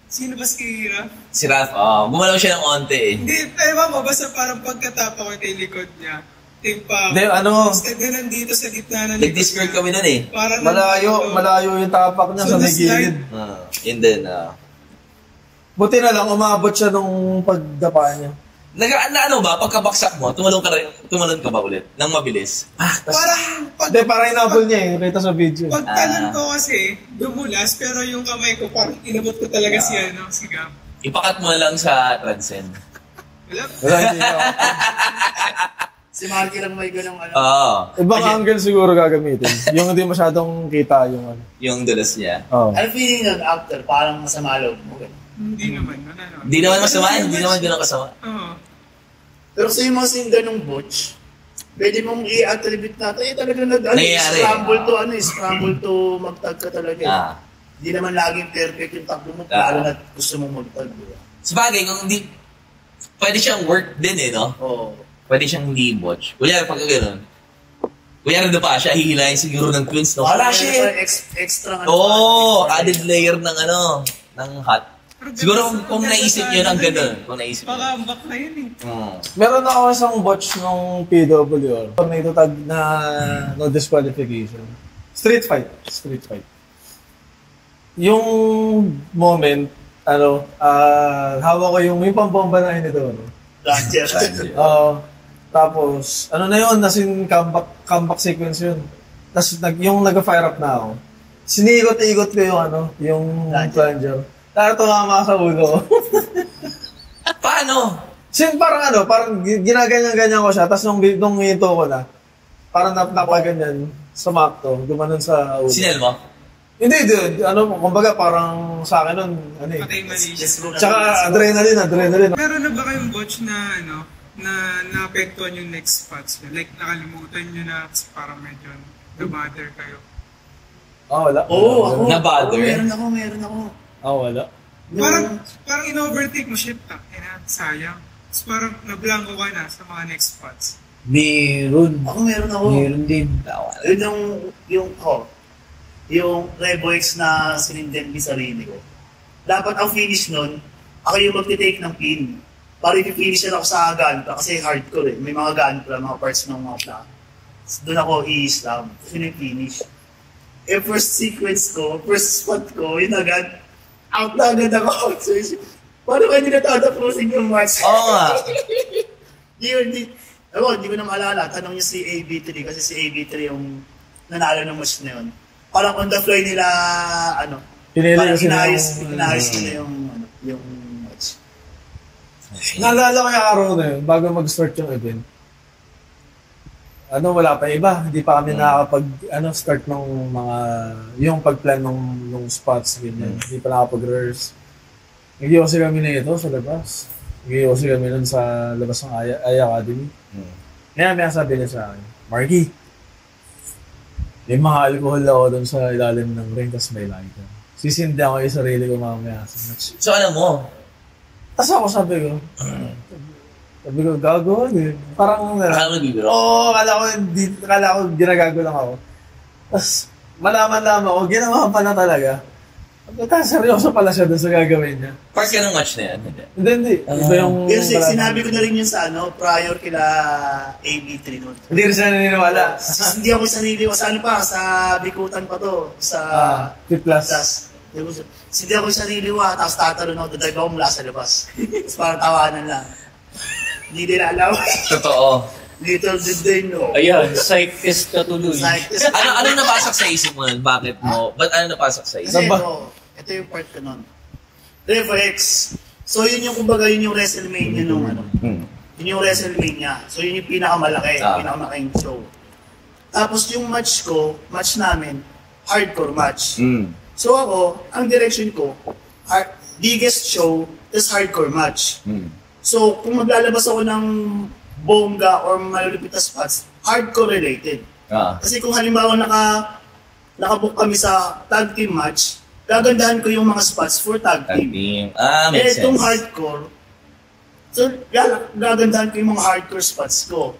sino ba si Raph? Si Raph, gumalaw siya ng onte eh. Hindi, ewan ko, basta parang pagkatapa ko kay likod niya. Hindi, ano? Instead na nandito sa gitna ng Nag-discord kami nun eh. Malayo yung tapak niya sa may gilid. And then, buti na lang, umabot siya nung pagdapa niya. Ano ba, pagkabaksak mo, tumalon ka ba ulit? Nang mabilis? Parang inabol niya eh, kita sa video. Pagtalon ko kasi, dumulas, pero yung kamay ko, parang inabot ko talaga si Gab. Ipakat mo lang sa transcend. Wala, hindi ka. Si Marky lang may ganong ano. Ibang angle siguro gagamitin. Yung hindi masyadong kita yung ano. Yung dulas niya. Ano feeling nun after? Parang masama loob mo. Hindi naman. Hindi naman masama, hindi naman ganun kasama. Pero sa yung mga sing ganong butch, pwede mong i-attribute natin, talaga scramble to magtag ka talaga. Hindi naman laging perfect yung takbo mo, lalo na gusto mong magtag. Sabagay, kung hindi, pwede siyang work din eh, no? Pwede siyang hindi butch. Kunyari, pagka gano'n, kunyari na pa siya, hihilayin siguro ng twins, no? Wala siya. Extra added layer ng ng hot. Siguro kung naisip nyo ng gano'n. Baka ambak na yun eh. Meron ako isang botch nung PWR. Tornado tag na no disqualification. Street fight. Yung moment, hawak ko yung may pambomba na nito. Tapos, na yun, nasin comeback sequence yun. Tapos yung nag-fire up na ako. Sinigot-igot ko yung plunger. Tara tumama sa ulo. Paano? Parang ginaganyan-ganyan ko siya, tapos nung hinto ko na, parang napaganyan, sumakto, gumanon sa ulo. Sinel mo? Hindi, kumbaga parang sa akin nun, Patay mali siya. Tsaka adrenaline. Meron na ba kayong botch na, na naapektuhan yung next spots nyo? Like, nakalimutan nyo na parang medyo na-bother kayo? Wala. Ako. Na-bother? Meron ako. Wala. Parang in-overtake mo, shit, sayang. Tapos parang nablangko ka na sa mga next spots. Meron. Meron ako. Meron din. Yung Revo X na sininden ni sarili ko. Dapat ang finish nun, ako yung magtitake ng pin. Para i-finish ako sa gunpla kasi hardcore eh. May mga gunpla, mga parts ng mga pla. Doon ako i-slam. Kasi yung finish. First sequence ko, first spot ko, yun agad, out na agad ako. So, paano kayo natatapusin yung match? Nga. Hindi ko na maalala. Tanong niya si AB3 kasi si AB3 yung nanalo ng match na yun. Parang on the fly nila, inayos nila yung match. Naalala ko yung araw na yun, bago mag-start yung event. Wala pa iba. Hindi pa kami nakakapag, start ng yung pag-plan ng spots, ganyan. Hindi pa nakapag-rehearse. Nag-iossi kami na ito sa labas. Nag-iossi kami nun sa labas ng Aya Academy. Kaya may sabi niya sa akin, Marky, may mga alcohol ako dun sa ilalim ng ring, tas may lighter. Sisindihan ko yung sarili ko mamaya sa match. So mo? Tas ako sabi ko, gago eh. Parang nagbibiro? Kala ko ginagago lang ako. Tapos, malaman ako, ginawa pa na talaga. Seryoso pala siya doon sa gagawin niya. Part ka ng match na yan? Hindi. Iba yung... Sinabi ko na rin yun sa prior kila AB3 nun. Hindi rin siya naniniwala. Hindi ako sarili ko. Sa bikutan pa to. Sa... Fit plus. Hindi ako sarili ko. Tapos tatalon ako. Dadag ako mula sa labas. Tapos parang tawanan lang. Hindi din alam. Totoo. Little did they know. Ayan, psych test ka tuloy. Ano napasok sa isip mo nun? Bakit mo? Ba't ano napasok sa isip? Kasi ito yung part ko nun. Revo X. So yun yung kumbaga yun yung WrestleMania nung Yun yung WrestleMania. So yun yung pinakamalaki. Pinakamalaking show. Tapos yung match namin, hardcore match. So ako, ang direction ko, biggest show, tas hardcore match. So kung maglalabas ako ng bongga or malulupit na spots, hardcore related. Kasi kung halimbawa nakabook kami sa tag team match, gagandahan ko yung mga spots for tag team. Makes sense. Itong hardcore, so gagandahan ko yung mga hardcore spots ko.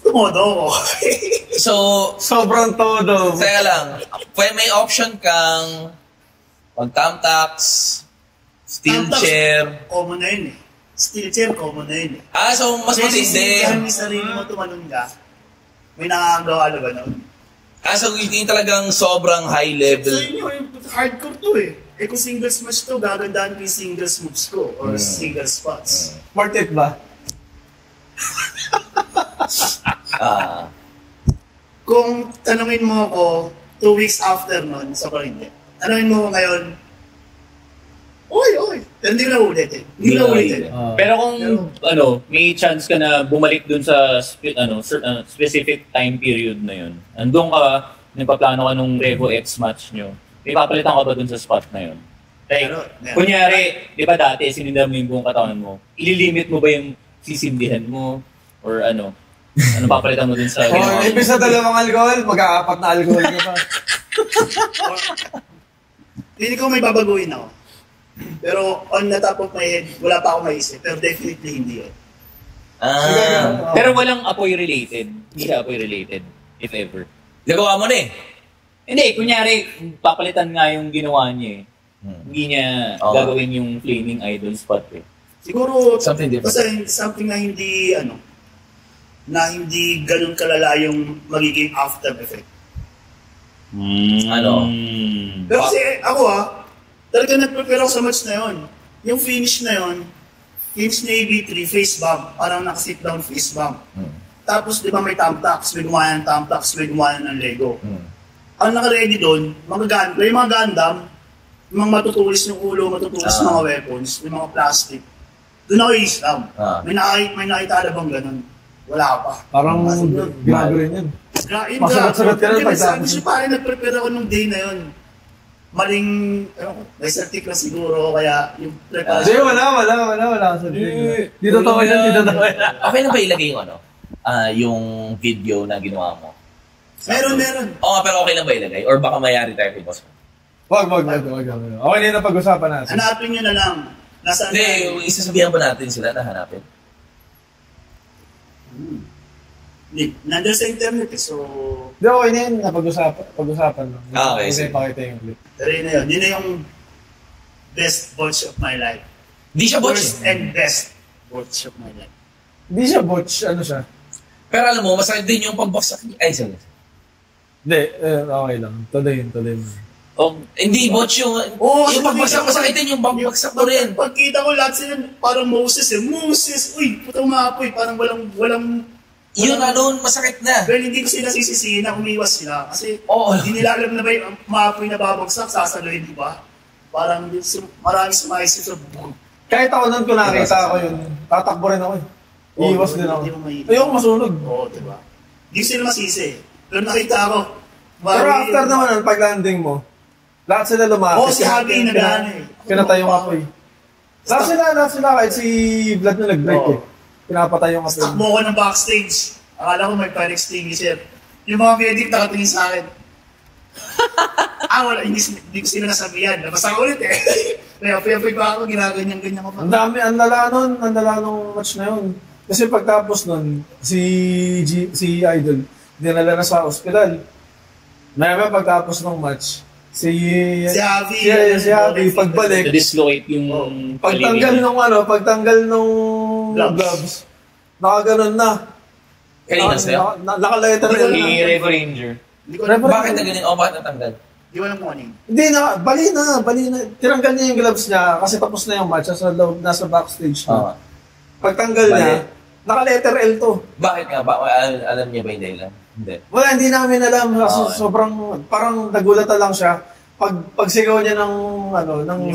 Tumodo ko. So, sobrang todo. Teka lang, may option kang mag-tamtax, steel chair. Common na yun eh. Steel chair, common na yun eh. So mas matindi. Kasi yung sarili mo tumalon ka, may nakagawa na ba nun? So yung talagang sobrang high level. So yun yung hardcore to eh. Kung singles match to, gagandahan ko yung singles moves ko or single spots. Smart tip ba? Kung tanungin mo ako 2 weeks after nun, sa Corinthians, tanungin mo ngayon, oy, hindi na ulit eh. Hindi na ulit eh. Pero kung may chance ka na bumalik dun sa specific time period na yun, andun ka, nagpaplano ka nung Revo X match nyo, may papalitan ka ba dun sa spot na yun? Like, kunyari, di ba dati, sinindam mo yung buong katawan mo, ililimit mo ba yung sisindihan mo? Or ano papalitan mo dun sa ginawa mo? Ibig sa 2 alcohol, mag-4 na alcohol ka pa. Hindi ko may babaguhin ako. Pero on the top of my head, wala pa akong maisip. Pero definitely hindi yun. Pero walang apoy related. Hindi siya apoy related, if ever. Nagawa mo na eh. Hindi, kunyari, papalitan nga yung ginawa niya eh. Hindi niya gagawin yung flaming idol spot eh. Siguro, something different. Basta something na hindi, na hindi ganun kalala yung magiging after effect. Pero kasi ako talaga nag-prepare ako sa match na yun. Yung finish na yun, finish na AB3, face bump, parang naka-sit down face bump. Tapos di ba may thumbtacks, may gumaya ng thumbtacks, may gumaya ng Lego. Ang naka-ready doon, may mga Gundam, yung mga matutulis ng ulo, matutulis ng mga weapons, yung mga plastic. Doon ako i-slam. May nakita na bang ganun? Wala pa. Parang grabe rin yun. Masalat-salat ka rin pagtapos. Kasi parang nag-prepare ako nung day na yun. Maling, may certic na siguro, kaya yung preparation. Wala. Dito tawa yan. Okay na ba ilagay yung yung video na ginawa mo? Meron. Pero okay lang ba ilagay? Or baka mayari tayo kay boss? Wag. Okay na yung pag-usapan natin. Hanapin nyo na lang. Nasaan hindi, isasabihan ba natin sila na hanapin? Nandun sa internet eh, so... Hindi, okay na yun. Pag-usapan lang. Okay. Kasi pakita yung clip. Pero yun na yun. Yun na yung best botch of my life. Di siya botch? Worst and best botch of my life. Hindi siya botch. Ano siya? Pero alam mo, masakit din yung pagbaksak niya. Ay, sorry. Hindi, okay lang. Tuloy yun. Hindi botch yung pagbaksak, masakit din yung pagbaksak mo rin. Pagkita ko lahat sila, parang Moses eh. Moses! Uy, putang maapoy. Parang walang yun masakit na. Pero hindi ko sila sisisihin na umiwas sila. Kasi hindi nila alam na ba yung maapoy na babagsak, sasaluhin, di ba? Parang maraming sumaisip sa bukod. Kahit ako nun, kung nakita ako yun, tatakbo rin ako eh. Iiwas din ako. Ayoko masunog. Oo, di ba? Hindi ko sila masisi. Pero nakita ako. Pero after naman nun, pag-landing mo, lahat sila lumapit. Si Happy nag-ano eh. Pinatay yung apoy. Lahat sila kahit si Vlad na nag-break eh. Pinapatay yung apoy. Takbo ko ng backstage. Akala ko may fire extinguisher. Yung mga medic nakatingin sa akin. Wala, hindi ko sila nasabihan. Nabasa ko ulit eh. Kaya pay pa ako, ginaganyan-ganyan ko pa. Ang dami, ang lala nung match na yun. Kasi pagtapos nun, si Idol, dinala na sa ospital. Mayroon pagtapos ng match, si Javi, pagbalik, na-dislocate yung pagtanggal nung gloves, nakaganon na. Kanina sa'yo? Nakaletter na. Revo Ranger. Bakit na ganyan? Bakit natanggal? Di ko alam kung ano yun. Hindi na, bali na. Tiranggal niya yung gloves niya kasi tapos na yung match, nasa backstage na. Pagtanggal niya, naka-letter L to. Bakit nga? Alam niya ba yung dahilan? Hindi. Wala, hindi namin alam. Sobrang, parang nagulat na lang siya. Pagsigaw niya ng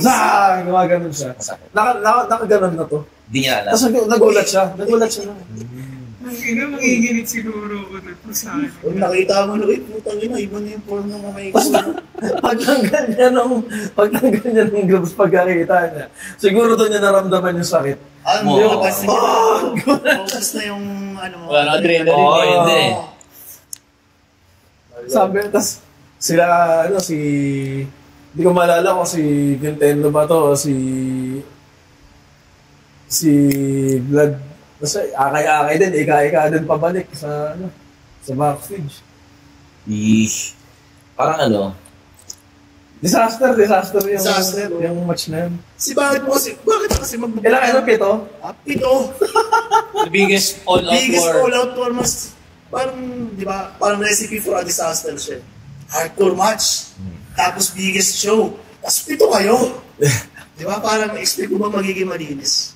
zah! Gumaganon siya. Nakaganon na to. Hindi niya alam. Tapos nagulat siya. Ang magiginit siguro ako na sa akin. Kung nakita mo na, putang ina, iba na yung form ng mga Pagtanggal niya ng gloves pagkakita niya, siguro doon niya naramdaman yung sakit. Ano mo, napansin nyo focus na yung ano mo. Wala adrenaline. Oo, hindi. Sabi, tas sila, hindi ko maalala kung si Nintendo ba to o si Vlad. Basta akay-akay din, ika-ika din pabalik sa backstage. Parang Disaster yung match na yun. Bakit kasi Ilang 7? 7. The biggest all-out war mas, parang, di ba, parang recipe for a disaster siya. Hardcore match, tapos biggest show, tapos 7 kayo. Di ba, parang expect mo ba magiging malinis?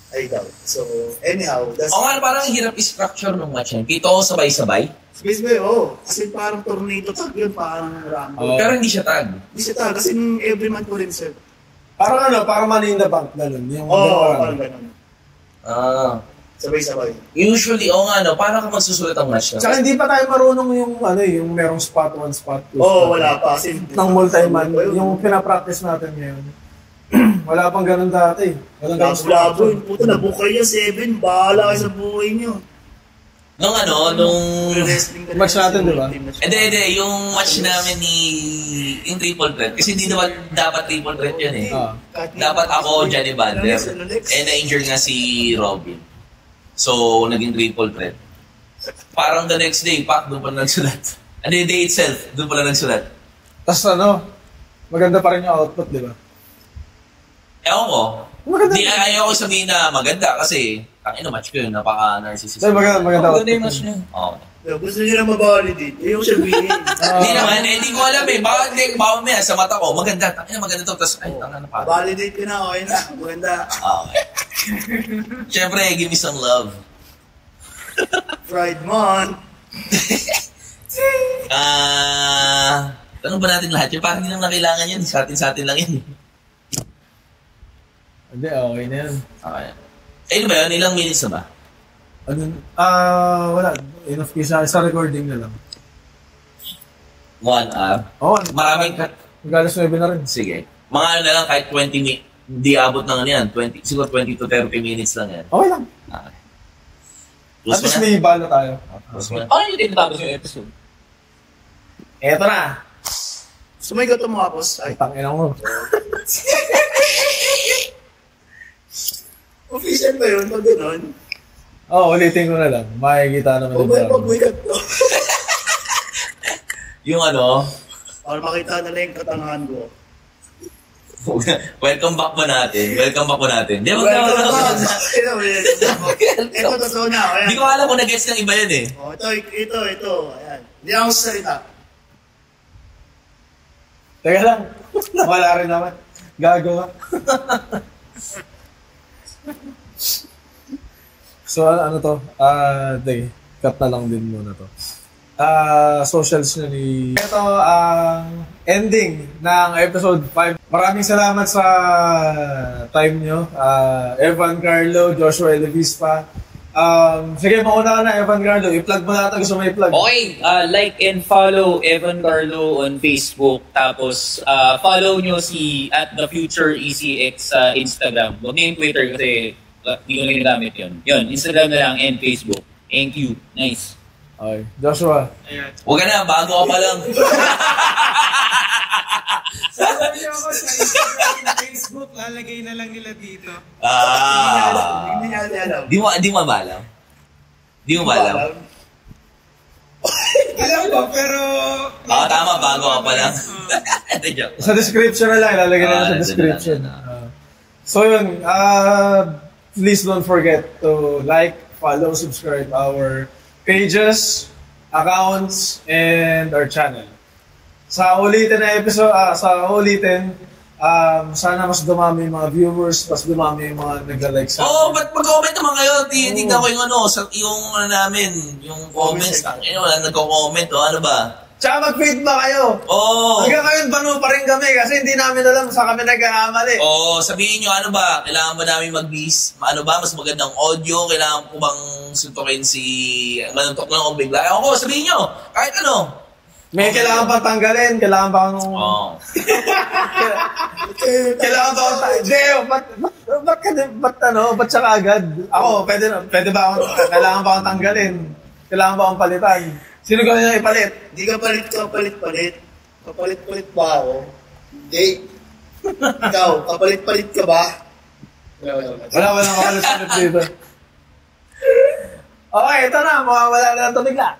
I doubt. So, anyhow, that's... parang hirap i-structure ng match yan. 7 sabay-sabay. Sabay-sabay, kasi parang tornado tag yun, parang rumble. Pero hindi siya tag. Hindi siya tag, kasi every month ko rin siya. Parang parang Money in the Bank, ganun. Parang ganun. Sabay-sabay. Usually, parang ka magsusulat ang match na. Tsaka hindi pa tayo marunong yung merong spot 1, spot 2. Wala pa. Ng multi-man, yung pinapractice natin ngayon. Wala pang ganun dati. Labo, puto, nabukay niya 7. Bahala kayo sa buhay niyo. Nung match natin, di ba? Hindi, yung match namin yung triple threat. Kasi hindi naman dapat triple threat yun eh. Dapat ako, Johnny Bander. Na-injure nga si Robin. So, naging triple threat. Parang the next day, doon pa na nagsulat. The day itself, doon pa na nagsulat. Tapos maganda pa rin yung output, di ba? Ewan ko. Hindi, ayaw ko sabihin na maganda kasi match ko yun, napaka-narcissist. Maganda yung match niya. Gusto nyo na mabalidate. Ayaw sabihin. Hindi naman, hindi ko alam eh. Baka may sa mata ko, maganda to. Tapos, tanga na pa. Validate ko na, okay na. Maganda. Okay. Siyempre, give me some love. Pride Month. Tanong ba natin lahat yun? Parang hindi naman kailangan yun. Sa atin lang yun. Hindi, okay na yan. Okay. Ano ba yun? Ilang minutes na ba? Wala. Enough sa recording na lang. 1 hour? Maraming cut. Mag-alas 9 na rin. Sige. Mga na lang kahit 20 minutes. Hindi abot ng yan. Siguro 20 to 30 minutes lang yan. Okay lang. Okay. At least may bala tayo. Yung tinatapos yung episode? Eto na. Sumigaw tumapos. Ay, tangina mo. Official ba yun? Pag gano'n? Ulitin ko na lang. Makikita naman din. Pag-wikat ko. Yung para makita na lang yung katangahan ko. Welcome back po natin. Di ba? Ito, totoo na. Hindi ko alam kung nag-gets ng iba yun eh. Ito. Ayan. Hindi ako salita. Teka lang. Wala rin naman. Gagawa. So, ano to? Cut na lang din muna to. Socials nyo ni... Ito ang ending ng episode 5. Maraming salamat sa time nyo. Evan Carlo, Joshua Elevispa. Sige, mauna ka na, Evan Carlo. I-plug mo na ito. Gusto mo i-plug. Okay, like and follow Evan Carlo on Facebook. Tapos, follow nyo si @thefutureECX sa Instagram. Huwag niyo yung Twitter kasi hindi ko na ginagamit yun. Instagram na lang and Facebook. Thank you. Nice. Okay. Joshua. Ayan. Huwag ka na, bago ka pa lang. Sabi niyo ako sa Instagram and Facebook, lalagay na lang nila dito. Hindi niya alam. Di mo ba alam? Alam ko, pero... Tama, bago ka pa lang. Sa description na lang, ilalagay na lang sa description. So yun, please don't forget to like, follow, subscribe our pages, accounts, and our channel. Sa ulitin na episode, sana mas dumami yung mga viewers, mas dumami yung mga nagla-like sa akin. Ba't mag-comment naman kayo? Tingnan ko yung namin, yung comments. Wala nagko-comment, ano ba? Tsaka mag-feedback kayo. Hanggang ngayon, bano pa rin kami kasi hindi namin alam sa kami nagkakamali. Sabihin nyo, ano ba? Kailangan ba namin mag-bis? Ano ba? Mas magandang audio? Kailangan ko bang suntukin si... Manuntok lang o bigla? Sabihin nyo. Kahit ano. May kailangan pang tanggalin, kailangan pang... kailangan pang... Hindi, ba't siya kaagad? Ako, pwede ba akong... Kailangan pa akong tanggalin. Kailangan pa akong palitan. Sino ko na ipalit? Hindi ka palit. Kapalit-palit ba ako? Hindi. Ikaw, kapalit-palit ka ba? Wala kapalit-palit dito. Okay, ito na. Mawawala na ito bigla.